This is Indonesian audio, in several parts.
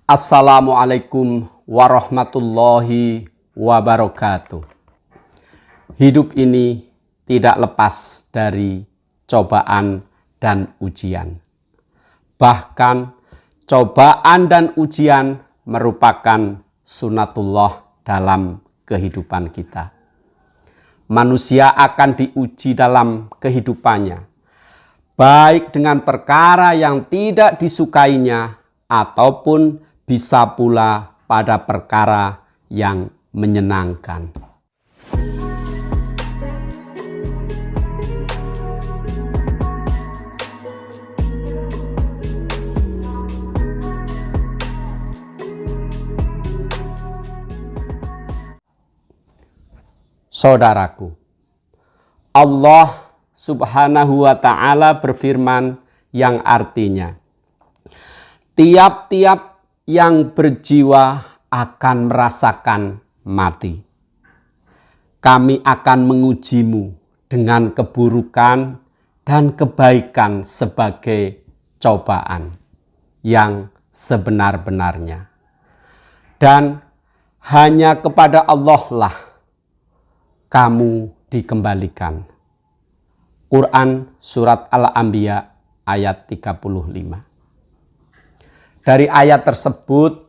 Assalamualaikum warahmatullahi wabarakatuh. Hidup ini tidak lepas dari cobaan dan ujian. Bahkan cobaan dan ujian merupakan sunatullah dalam kehidupan kita. Manusia akan diuji dalam kehidupannya, baik dengan perkara yang tidak disukainya ataupun bisa pula pada perkara yang menyenangkan. Saudaraku, Allah Subhanahu wa ta'ala berfirman yang artinya, tiap-tiap yang berjiwa akan merasakan mati. Kami akan mengujimu dengan keburukan dan kebaikan sebagai cobaan yang sebenar-benarnya. Dan hanya kepada Allah lah kamu dikembalikan. Quran Surat Al-Anbiya ayat 35. Dari ayat tersebut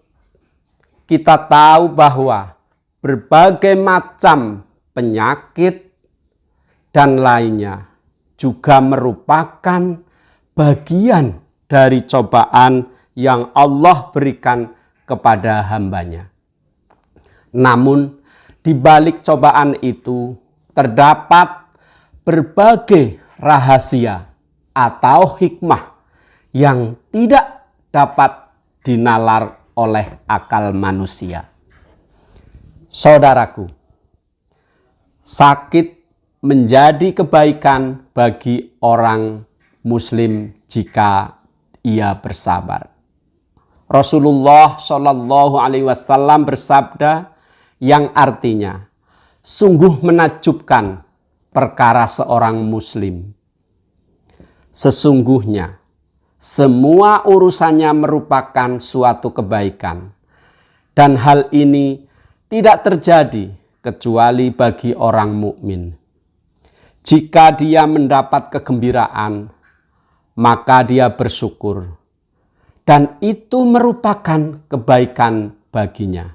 kita tahu bahwa berbagai macam penyakit dan lainnya juga merupakan bagian dari cobaan yang Allah berikan kepada hambanya. Namun di balik cobaan itu terdapat berbagai rahasia atau hikmah yang tidak dapat dinalar oleh akal manusia. Saudaraku, sakit menjadi kebaikan bagi orang Muslim jika ia bersabar. Rasulullah Shallallahu Alaihi Wasallam bersabda yang artinya, sungguh menakjubkan perkara seorang Muslim. Sesungguhnya semua urusannya merupakan suatu kebaikan. Dan hal ini tidak terjadi kecuali bagi orang mukmin. Jika dia mendapat kegembiraan, maka dia bersyukur. Dan itu merupakan kebaikan baginya.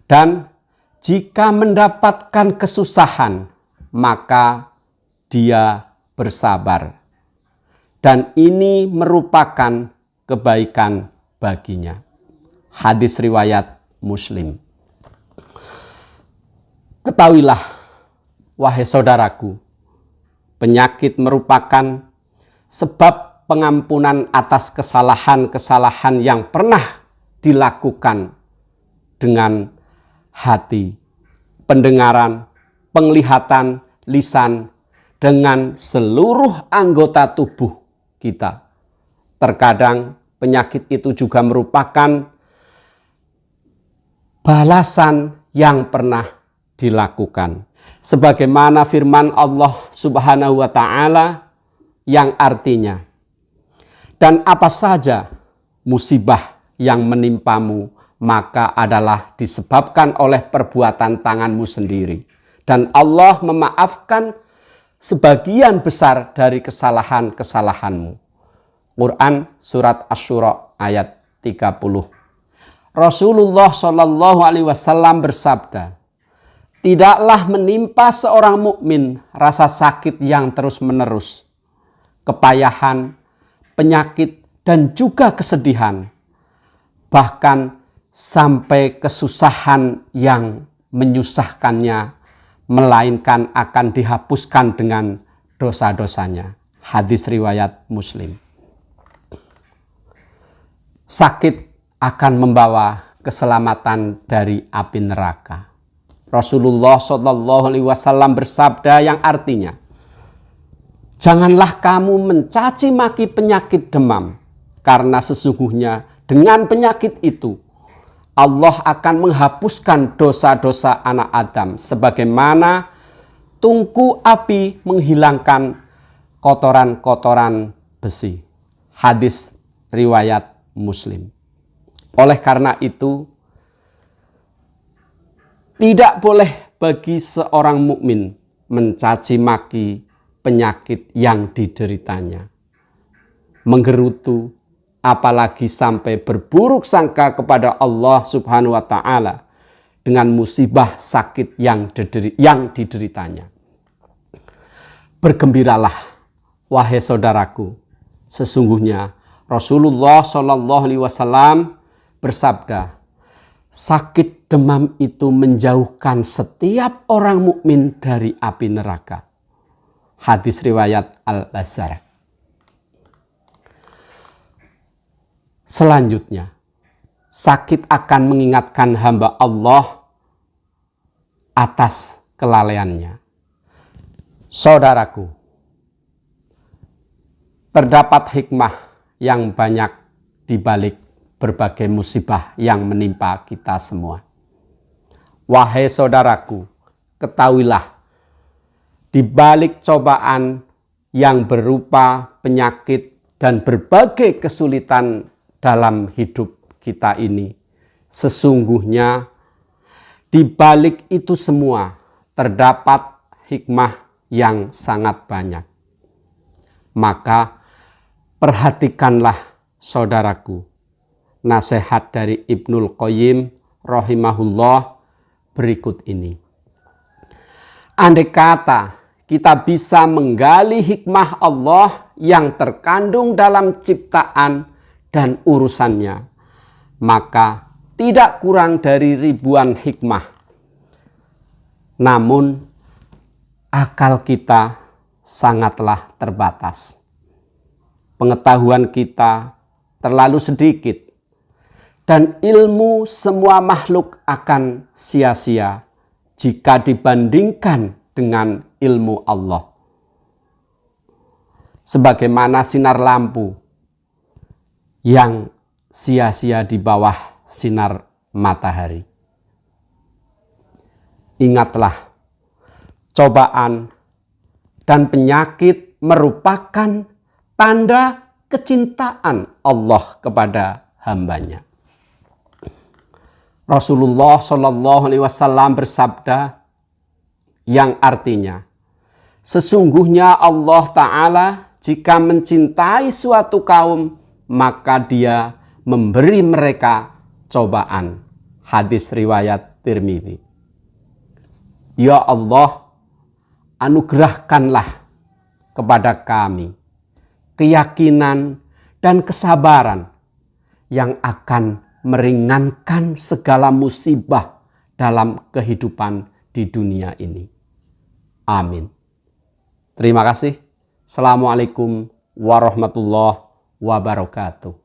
Dan jika mendapatkan kesusahan, maka dia bersabar. Dan ini merupakan kebaikan baginya. Hadis riwayat Muslim. Ketahuilah, wahai saudaraku, penyakit merupakan sebab pengampunan atas kesalahan-kesalahan yang pernah dilakukan dengan hati, pendengaran, penglihatan, lisan, dengan seluruh anggota tubuh kita. Terkadang penyakit itu juga merupakan balasan yang pernah dilakukan. Sebagaimana firman Allah Subhanahu wa ta'ala yang artinya, dan apa saja musibah yang menimpamu, maka adalah disebabkan oleh perbuatan tanganmu sendiri. Dan Allah memaafkan sebagian besar dari kesalahan-kesalahanmu. Quran Surat Asy-Syura ayat 30. Rasulullah Shallallahu Alaihi Wasallam bersabda, tidaklah menimpa seorang mukmin rasa sakit yang terus-menerus, kepayahan, penyakit, dan juga kesedihan, bahkan sampai kesusahan yang menyusahkannya, melainkan akan dihapuskan dengan dosa-dosanya. Hadis riwayat Muslim. Sakit akan membawa keselamatan dari api neraka. Rasulullah Shallallahu Alaihi Wasallam bersabda yang artinya, janganlah kamu mencaci maki penyakit demam, karena sesungguhnya dengan penyakit itu Allah akan menghapuskan dosa-dosa anak Adam sebagaimana tungku api menghilangkan kotoran-kotoran besi. Hadis riwayat Muslim. Oleh karena itu, tidak boleh bagi seorang mukmin mencaci maki penyakit yang dideritanya, menggerutu, apalagi sampai berburuk sangka kepada Allah Subhanahu wa Ta'ala dengan musibah sakit yang dideritanya. Bergembiralah, wahai saudaraku, sesungguhnya Rasulullah Shallallahu Alaihi Wasallam bersabda, sakit demam itu menjauhkan setiap orang mukmin dari api neraka. Hadis riwayat Al-Bazzar. Selanjutnya, sakit akan mengingatkan hamba Allah atas kelalaiannya. Saudaraku, terdapat hikmah yang banyak di balik berbagai musibah yang menimpa kita semua. Wahai saudaraku, ketahuilah, di balik cobaan yang berupa penyakit dan berbagai kesulitan dalam hidup kita ini, sesungguhnya di balik itu semua terdapat hikmah yang sangat banyak. Maka perhatikanlah saudaraku, nasihat dari Ibnul Qayyim rahimahullah berikut ini. Andai kata kita bisa menggali hikmah Allah yang terkandung dalam ciptaan dan urusannya, maka tidak kurang dari ribuan hikmah. Namun akal kita sangatlah terbatas. Pengetahuan kita terlalu sedikit. Dan ilmu semua makhluk akan sia-sia jika dibandingkan dengan ilmu Allah. Sebagaimana sinar lampu yang sia-sia di bawah sinar matahari. Ingatlah, cobaan dan penyakit merupakan tanda kecintaan Allah kepada hambanya. Rasulullah Shallallahu Alaihi Wasallam bersabda yang artinya, sesungguhnya Allah Ta'ala jika mencintai suatu kaum, maka Dia memberi mereka cobaan. Hadis riwayat Tirmidzi. Ya Allah, anugerahkanlah kepada kami keyakinan dan kesabaran yang akan meringankan segala musibah dalam kehidupan di dunia ini. Amin. Terima kasih. Assalamualaikum warahmatullahi wabarakatuh.